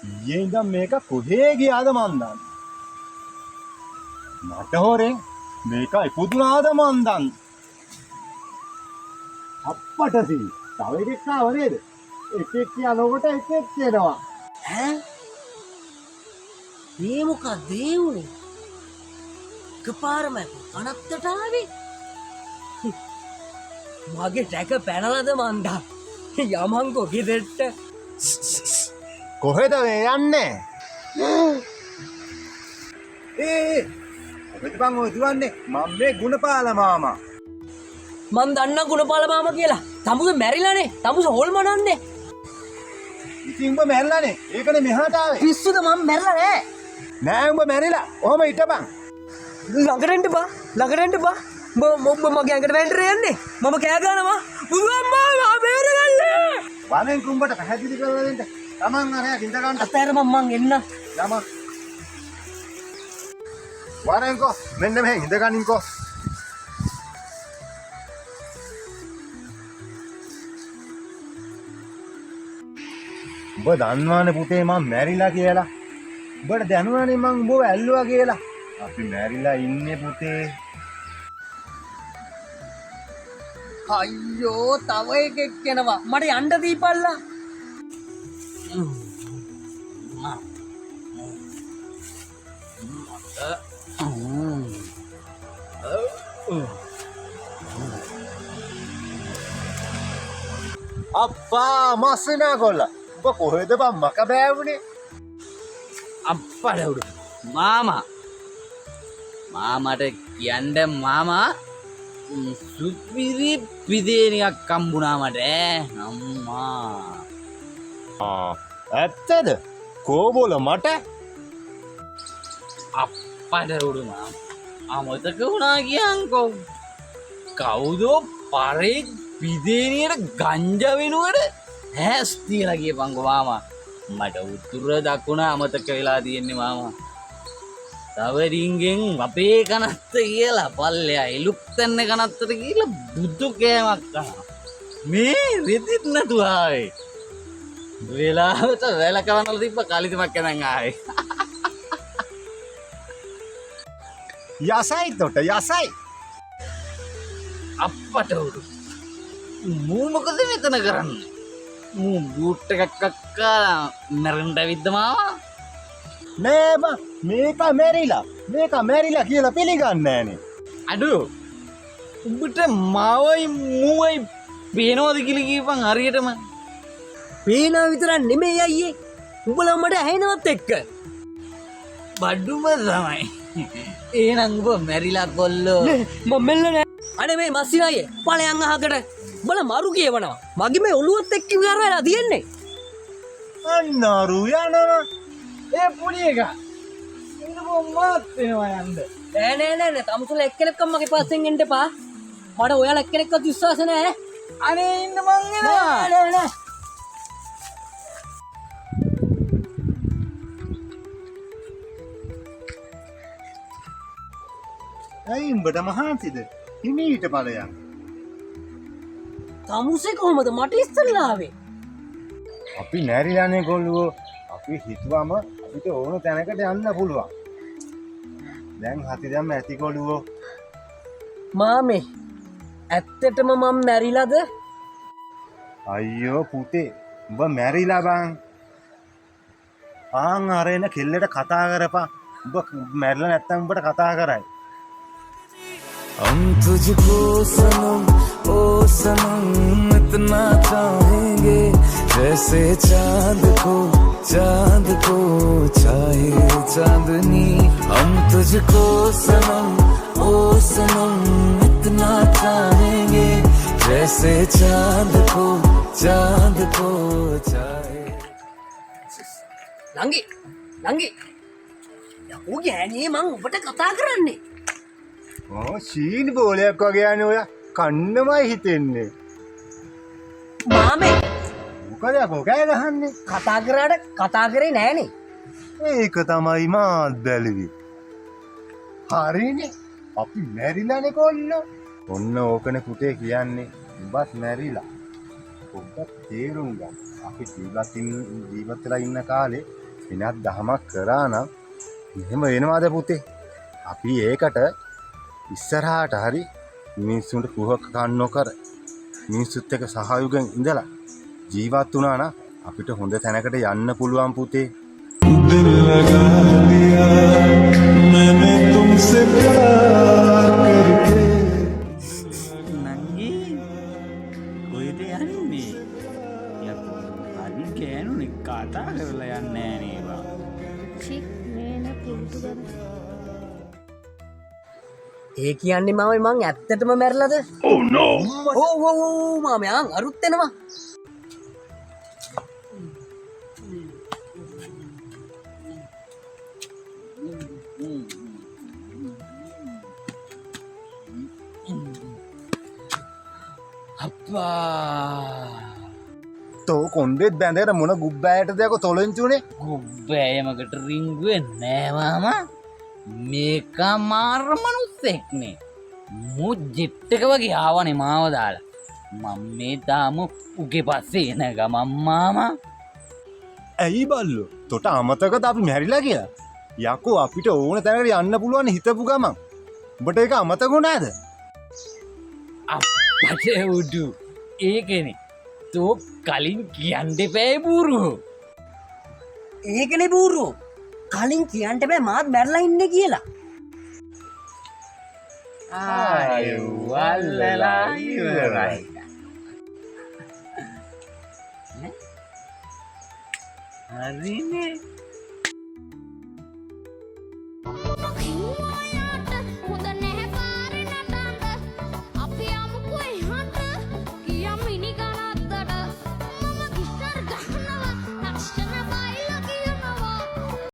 ඊයේ ඉඳන් මේක කොහේ ගියාද මන් දන්නේ. මට හොරේ මේක ඉපදුනාද මන් දන්නේ. අප්පටසි තව එකෙක් ආව නේද? එකෙක් යනකොට එකෙක් එනවා. ඈ මේ මොකක්ද ඒ උනේ? කපාරම අනත්තට ආවේ. මගේ ටැක පැනලද මන්දා. යමංකෝ ගෙදරට. කොහෙද මේ යන්නේ? කොහෙද බං ඔය දුවන්නේ? මම මේ ගුණපාල මාමා. මන් දන්න ගුණපාල මාමා කියලා. තමුස මැරිලානේ. තමුස හොල්මනන්නේ. ඉතින් උඹ මැරිලානේ. ඒකනේ මෙහාට ආවේ. පිස්සුද මම මැරිලා නෑ. නෑ උඹ මැරිලා. ඔහම හිටපන්. ළඟට බා. ළඟට බා. මොබ මගේ ඇඟට වැන්ටර යන්නේ. මම කෑ ගන්නවා. අම්මා මා බේරගන්න. වරෙන් කුඹට පැහැදිලි කරලා දෙන්න. Taman අරයා ගින්ද ගන්න. අතෑර මං එන්න. යම. වරෙන්කෝ මෙන්න මෙහෙ ඉඳ ගනින්කෝ. උඹ දන්නවනේ පුතේ මම මැරිලා කියලා. උඹට දැනුණානේ මං උඹව ඇල්ලුවා කියලා. අපි මැරිලා ඉන්නේ පුතේ. අයියෝ තව එකෙක් එනවා. මට යන්න දීපල්ලා. අප්පා මස්සනා කොල්ලා. උඹ කොහෙද බං මක බෑවුනේ? අප්පඩ උඩ. මාමා. මාමට කියන්න මාමා සුපිරි පිදේනියක් හම්බුණා මට අම්මා. ඇත්තද? කෝබෝල මට අප්පඩ උඩ මාම. අමතක වුණා කියන්කෝ. කවුදෝ පරේ පිදේනියට ගංජා වෙනුවට හැස් තියලා කියපන්කෝ මාමා. මට උතුර දකුණ අමතක වෙලා තියෙන්නේ මාමා. තව රින්ගෙන් අපේ කනත්ත කියලා පල්ලෙයා එලුක්තන්න කනත්තට කියලා බුදු කෑමක් කනවා. මේ රෙදිත් නැතුව ආවේ. වෙලාවට වැල කරන්නලා තිබ්බ කලිතමක් කනන් ආවේ. යසයි තොට යසයි. අප්පට උඩු. මූ මොකද මෙතන කරන්නේ? මූ බූට් එකක් අක්කාලා මැරෙන්න ඇවිද්ද මාමා? නෑ බං මේක මැරිලා කියලා පිළිගන්නේ නෑනේ. අඩෝ උඹට මාවයි මූවයි පේනවද කියලා කියපන් හරියටම. පේනවා විතරක් නෙමෙයි අයියේ. උඹලා මට ඇහෙනවත් එක්ක. බඩුම තමයි. එහෙනම් උඹ මැරිලා කොල්ලෝ. මම මෙල්ල නෑ. අනේ මේ මස්සින අයියේ ඵලයන් අහකට. බල මරු කියවනවා. මගේ මේ ඔළුවත් එක්ක විකාර වෙලා තියෙන්නේ. අන්නරු යනවා. ඒ පුඩි එක. ඉන්නකෝ මාත් වෙනවා යන්න. නෑ. තමුසල එක්කෙනෙක්ම මගේ පස්සෙන් එන්න එපා. මට ඔයාලා එක්කෙනෙක්වත් විශ්වාස නෑ. අනේ ඉන්න මං එනවා. නෑ. ඇයි උඹට මහන්සිද? හිමීට ඵලයන්. තමුසේ කොහමද මට ඉස්සෙල්ලා ආවේ? අපි නැරිලානේ ගොල්ලෝ. අපි හිතුවම අපිට ඕන තැනකට යන්න පුළුවන්. දැන් හති දැම්ම ඇති ගොල්ලෝ. මාමේ ඇත්තටම මම මැරිලාද? අයියෝ පුතේ උඹ මැරිලා බං. ආන් අරේන කෙල්ලට කතා කරපන්. උඹ මැරිලා නැත්තම් උඹට කතා කරයි. हम तुझको सनम ओ सनम इतना चाहेंगे जैसे चांद को चाहे चांदनी हम तुझको सनम ओ सनम इतना चाहेंगे जैसे चांद को चाहे. නංගි යකෝ ගෑණියේ මං ඔබට කතා කරන්නේ. සීනි බෝලයක් වගේ යන්නේ ඔය කන්නමයි හිතෙන්නේ. මාමේ මොකද යකෝ කෑ ගහන්නේ? කතා කරාට කතා කරේ නෑනේ. ඒක තමයි මාත් බැලුවේ. හරිනේ. අපි මැරිලානේ කොල්ලෝ. ඔන්න ඕකනේ පුතේ කියන්නේ. උඹත් මැරිලා. පොඩ්ඩක් තේරුම් ගන්න. අපි ජීවත් වෙලා ඉන්න කාලේ විනාත් දහමක් කරා නම් එහෙම වෙනවාද පුතේ? අපි ඒකට ඉස්සරහට හරි මිනිස්සුන්ට කුහක කන් නොකර මිනිස්සුත් එක්ක සහයෝගයෙන් ඉඳලා ජීවත් වුණා නම් අපිට හොඳ තැනකට යන්න පුළුවන් පුතේ. दिल लगा दिया मैंने तुमसे प्यार करके නංගි කොහෙද යන්නේ? හරි ගෑනුනේ කතා කරලා යන්නේ නෑනේ බං. චි මේන පුරුදු ගන්න. ඒ කියන්නේ මාමේ මං ඇත්තටම මැරලාද? Oh no. ඕ මාමේ අරුත් වෙනවා. අප්පා තෝ කොණ්ඩෙත් බැඳගෙන මොන ගුබ්බෑයට දෙයක තොලෙන්චුනේ? ගුබ්බෑයමකට රිංගුවේ නෑ මාමා. මේක මාර මනුස්සෙක්නේ. මු ජෙට් එක වගේ ආවනේ මාව දාලා. මම මේ තාම උගේ පස්සේ එන ගමන් මාමා. ඇයි බල්ලෝ? තොට අමතකද අපි මැරිලා කියලා? යකෝ අපිට ඕන තැනකට යන්න පුළුවන් හිතපු ගමන්. උඹට ඒක අමතක වුණාද? අපට උඩු ඒකනේ. තෝ කලින් කියන්න එපෑ බූරුවෝ. ඒකනේ බූරුවෝ. කලින් කියන්න බෑ මාත් මැරලා ඉන්නේ කියලා. ආයුවල්ලලා ඉවරයි. හරිනේ.